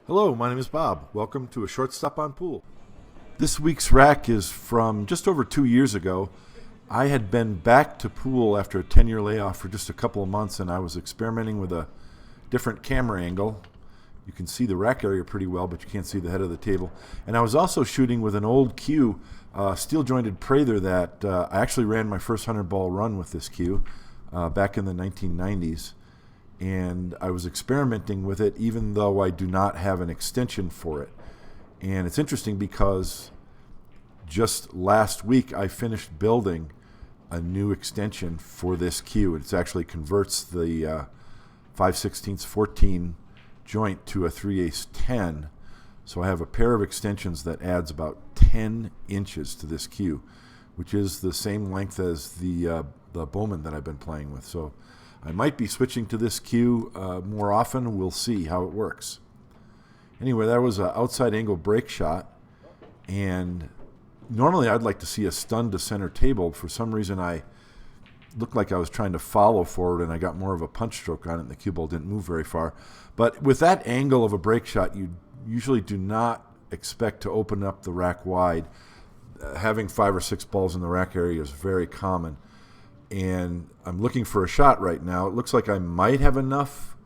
Hello, my name is Bob. Welcome to a short stop on pool. This week's rack is from just over 2 years ago. I had been back to pool after a 10-year layoff for just a couple of months, and I was experimenting with a different camera angle. You can see the rack area pretty well, but you can't see the head of the table. And I was also shooting with an old cue, steel-jointed Prather that I actually ran my first 100-ball run with this cue back in the 1990s. And I was experimenting with it even though I do not have an extension for it. And it's interesting because just last week I finished building a new extension for this cue. It actually converts the 5/16 14 joint to a 3/8 10. So I have a pair of extensions that adds about 10 inches to this cue, which is the same length as the Bowman that I've been playing with. So I might be switching to this cue more often. We'll see how it works. Anyway, that was an outside angle break shot, and normally I'd like to see a stun to center table. For some reason, I looked like I was trying to follow forward, and I got more of a punch stroke on it, and the cue ball didn't move very far. But with that angle of a break shot, you usually do not expect to open up the rack wide. Having 5 or 6 balls in the rack area is very common. And I'm looking for a shot right now. It looks like I might have enough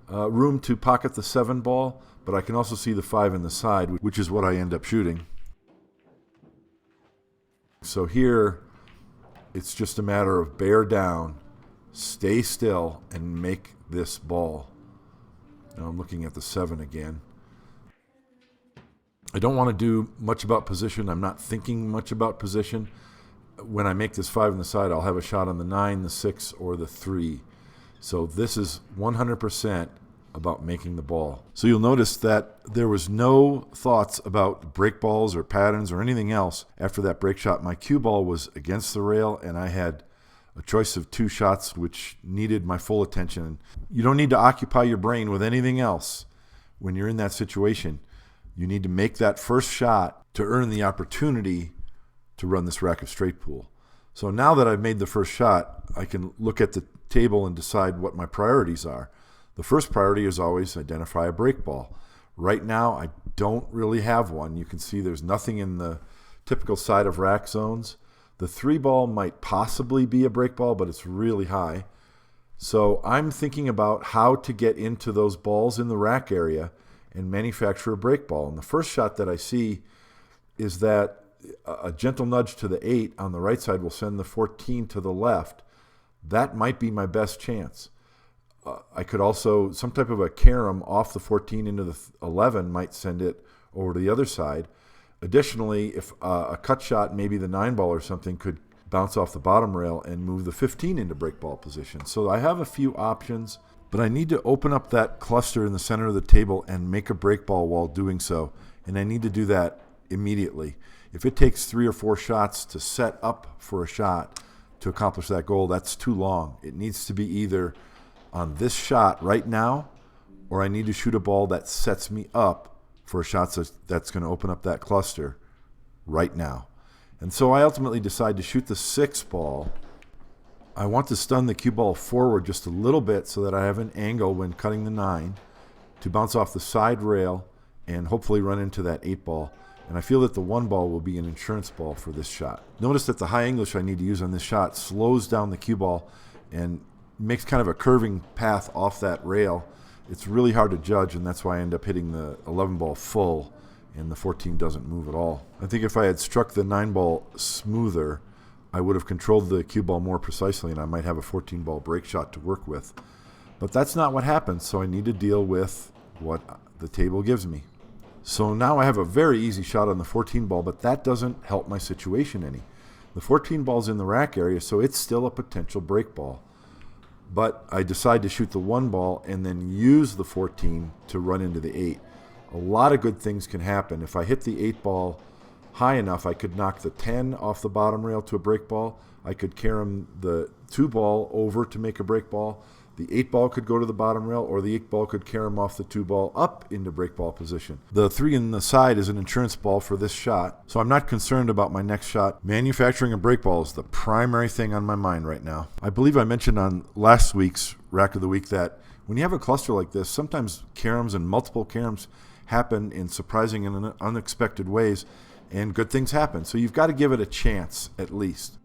room to pocket the 7 ball, but I can also see the 5 in the side, which is what I end up shooting. So here, it's just a matter of bear down, stay still, and make this ball. Now I'm looking at the 7 again. I don't want to do much about position. I'm not thinking much about position. When I make this 5 in the side, I'll have a shot on the 9, the 6, or the 3. So this is 100% about making the ball. So you'll notice that there was no thoughts about break balls or patterns or anything else after that break shot. My cue ball was against the rail, and I had a choice of 2 shots which needed my full attention. You don't need to occupy your brain with anything else when you're in that situation. You need to make that first shot to earn the opportunity to run this rack of straight pool. So now that I've made the first shot, I can look at the table and decide what my priorities are. The first priority is always identify a break ball. Right now, I don't really have one. You can see there's nothing in the typical side of rack zones. The 3 ball might possibly be a break ball, but it's really high. So I'm thinking about how to get into those balls in the rack area and manufacture a break ball. And the first shot that I see is that a gentle nudge to the 8 on the right side will send the 14 to the left. That might be my best chance. I could also, some type of a carom off the 14 into the 11 might send it over to the other side. Additionally, if a cut shot, maybe the 9 ball or something, could bounce off the bottom rail and move the 15 into break ball position. So I have a few options, but I need to open up that cluster in the center of the table and make a break ball while doing so. And I need to do that immediately. If it takes 3 or 4 shots to set up for a shot to accomplish that goal, that's too long. It needs to be either on this shot right now, or I need to shoot a ball that sets me up for a shot that's going to open up that cluster right now. And so I ultimately decide to shoot the 6 ball. I want to stun the cue ball forward just a little bit so that I have an angle when cutting the 9 to bounce off the side rail and hopefully run into that 8 ball. And I feel that the 1 ball will be an insurance ball for this shot. Notice that the high English I need to use on this shot slows down the cue ball and makes kind of a curving path off that rail. It's really hard to judge, and that's why I end up hitting the 11 ball full, and the 14 doesn't move at all. I think if I had struck the 9 ball smoother, I would have controlled the cue ball more precisely, and I might have a 14 ball break shot to work with. But that's not what happens, so I need to deal with what the table gives me. So now I have a very easy shot on the 14 ball, but that doesn't help my situation any. The 14 ball's in the rack area, so it's still a potential break ball. But I decide to shoot the 1 ball and then use the 14 to run into the 8. A lot of good things can happen. If I hit the 8 ball high enough, I could knock the 10 off the bottom rail to a break ball. I could carom the 2 ball over to make a break ball. The 8 ball could go to the bottom rail, or the 8 ball could carom off the 2 ball up into break ball position. The 3 in the side is an insurance ball for this shot, so I'm not concerned about my next shot. Manufacturing a break ball is the primary thing on my mind right now. I believe I mentioned on last week's Rack of the Week that When you have a cluster like this, sometimes caroms and multiple caroms happen in surprising and unexpected ways, and good things happen. So you've got to give it a chance at least.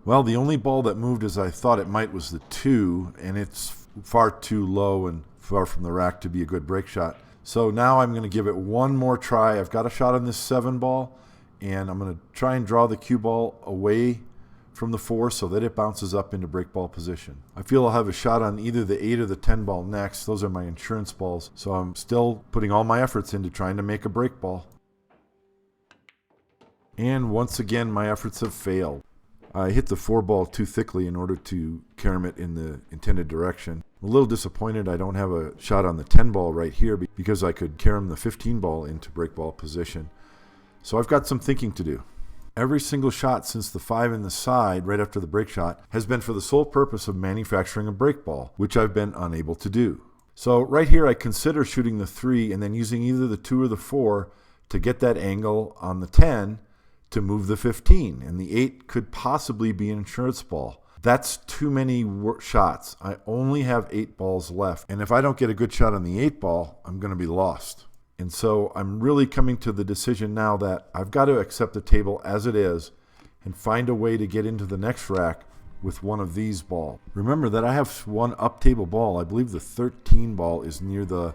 Well, the only ball that moved as I thought it might was the 2, and it's far too low and far from the rack to be a good break shot. So now I'm going to give it one more try. I've got a shot on this 7 ball, and I'm going to try and draw the cue ball away from the 4 so that it bounces up into break ball position. I feel I'll have a shot on either the 8 or the 10 ball next. Those are my insurance balls, so I'm still putting all my efforts into trying to make a break ball. And once again, my efforts have failed. I hit the 4 ball too thickly in order to carom it in the intended direction. I'm a little disappointed I don't have a shot on the 10 ball right here because I could carom the 15 ball into break ball position. So I've got some thinking to do. Every single shot since the 5 in the side right after the break shot has been for the sole purpose of manufacturing a break ball, which I've been unable to do. So right here I consider shooting the 3 and then using either the 2 or the 4 to get that angle on the 10 to move the 15, and the 8 could possibly be an insurance ball. That's too many shots. I only have 8 balls left, and if I don't get a good shot on the 8 ball, I'm going to be lost. And so I'm really coming to the decision now that I've got to accept the table as it is and find a way to get into the next rack with one of these balls. Remember that I have one up table ball. I believe the 13 ball is near the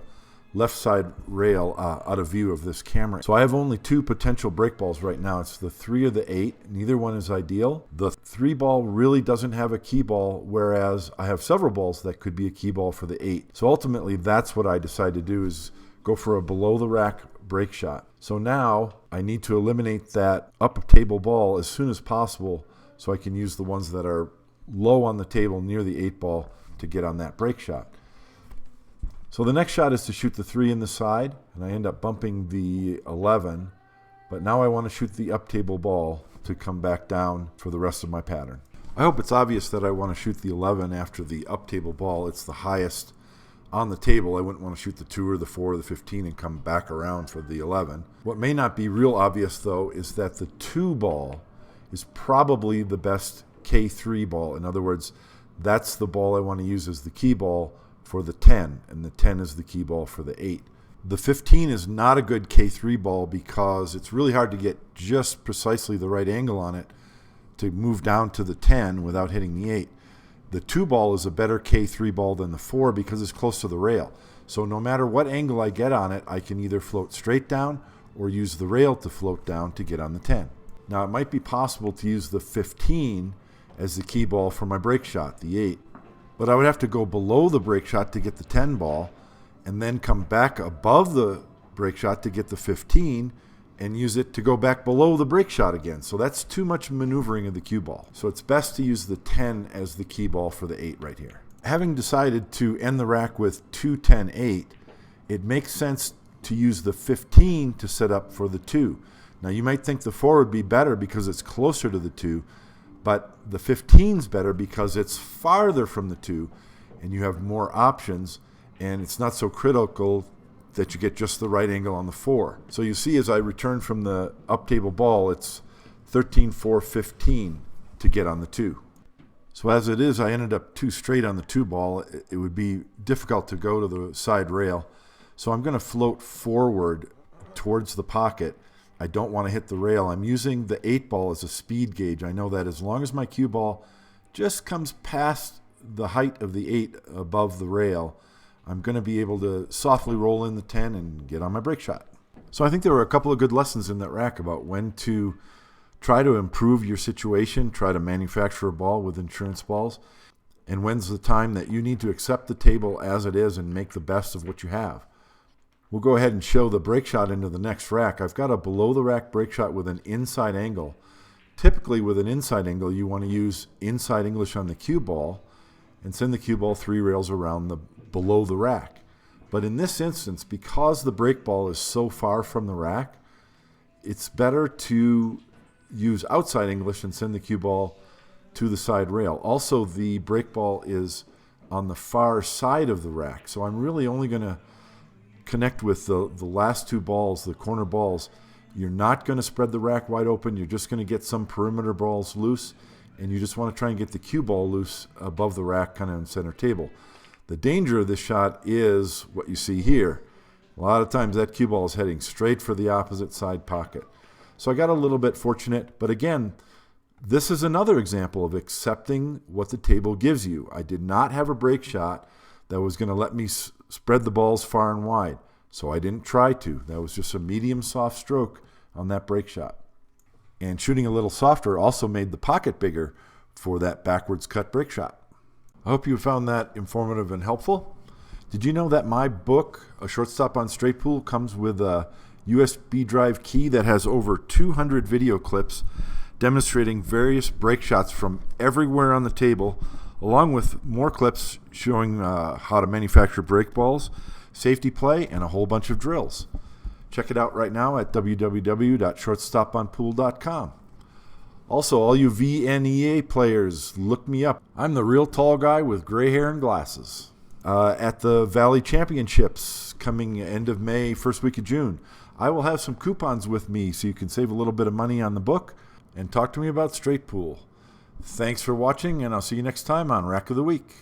left side rail out of view of this camera. So I have only 2 potential break balls right now. It's the 3 or the 8. Neither one is ideal. The 3 ball really doesn't have a key ball, whereas I have several balls that could be a key ball for the 8. So ultimately that's what I decide to do, is go for a below the rack break shot. So now I need to eliminate that up table ball as soon as possible so I can use the ones that are low on the table near the 8 ball to get on that break shot. So the next shot is to shoot the 3 in the side, and I end up bumping the 11, but now I want to shoot the up table ball to come back down for the rest of my pattern. I hope it's obvious that I want to shoot the 11 after the up table ball. It's the highest on the table. I wouldn't want to shoot the 2 or the 4 or the 15 and come back around for the 11. What may not be real obvious though is that the 2 ball is probably the best K3 ball. In other words, that's the ball I want to use as the key ball for the 10, and the 10 is the key ball for the 8. The 15 is not a good K3 ball because it's really hard to get just precisely the right angle on it to move down to the 10 without hitting the 8. The 2 ball is a better K3 ball than the 4 because it's close to the rail. So no matter what angle I get on it, I can either float straight down or use the rail to float down to get on the 10. Now it might be possible to use the 15 as the key ball for my break shot, the 8. But I would have to go below the break shot to get the 10 ball and then come back above the break shot to get the 15 and use it to go back below the break shot again. So that's too much maneuvering of the cue ball. So it's best to use the 10 as the key ball for the 8 right here. Having decided to end the rack with 2, 10, 8, it makes sense to use the 15 to set up for the 2. Now you might think the 4 would be better because it's closer to the 2, but the 15's better because it's farther from the 2 and you have more options, and it's not so critical that you get just the right angle on the 4. So you see as I return from the up table ball, it's 13, 4, 15 to get on the 2. So as it is, I ended up 2 straight on the 2 ball. It would be difficult to go to the side rail. So I'm going to float forward towards the pocket. I don't want to hit the rail. I'm using the 8 ball as a speed gauge. I know that as long as my cue ball just comes past the height of the 8 above the rail, I'm going to be able to softly roll in the 10 and get on my break shot. So I think there were a couple of good lessons in that rack about when to try to improve your situation, try to manufacture a ball with insurance balls, and when's the time that you need to accept the table as it is and make the best of what you have. We'll go ahead and show the break shot into the next rack. I've got a below the rack break shot with an inside angle. Typically with an inside angle, you want to use inside English on the cue ball and send the cue ball 3 rails around the below the rack. But in this instance, because the break ball is so far from the rack, it's better to use outside English and send the cue ball to the side rail. Also, the break ball is on the far side of the rack, so I'm really only going to connect with the last 2 balls, the corner balls. You're not going to spread the rack wide open. You're just going to get some perimeter balls loose, and you just want to try and get the cue ball loose above the rack, kind of in center table. The danger of this shot is what you see here. A lot of times that cue ball is heading straight for the opposite side pocket. So I got a little bit fortunate, but again, this is another example of accepting what the table gives you. I did not have a break shot that was going to let me spread the balls far and wide, so I didn't try to. That was just a medium soft stroke on that break shot. And shooting a little softer also made the pocket bigger for that backwards cut break shot. I hope you found that informative and helpful. Did you know that my book, A Shortstop on Straight Pool, comes with a USB drive key that has over 200 video clips demonstrating various break shots from everywhere on the table, along with more clips showing how to manufacture break balls, safety play, and a whole bunch of drills. Check it out right now at www.shortstoponpool.com. Also, all you VNEA players, look me up. I'm the real tall guy with gray hair and glasses. At the Valley Championships coming end of May, first week of June, I will have some coupons with me so you can save a little bit of money on the book and talk to me about straight pool. Thanks for watching, and I'll see you next time on Rack of the Week.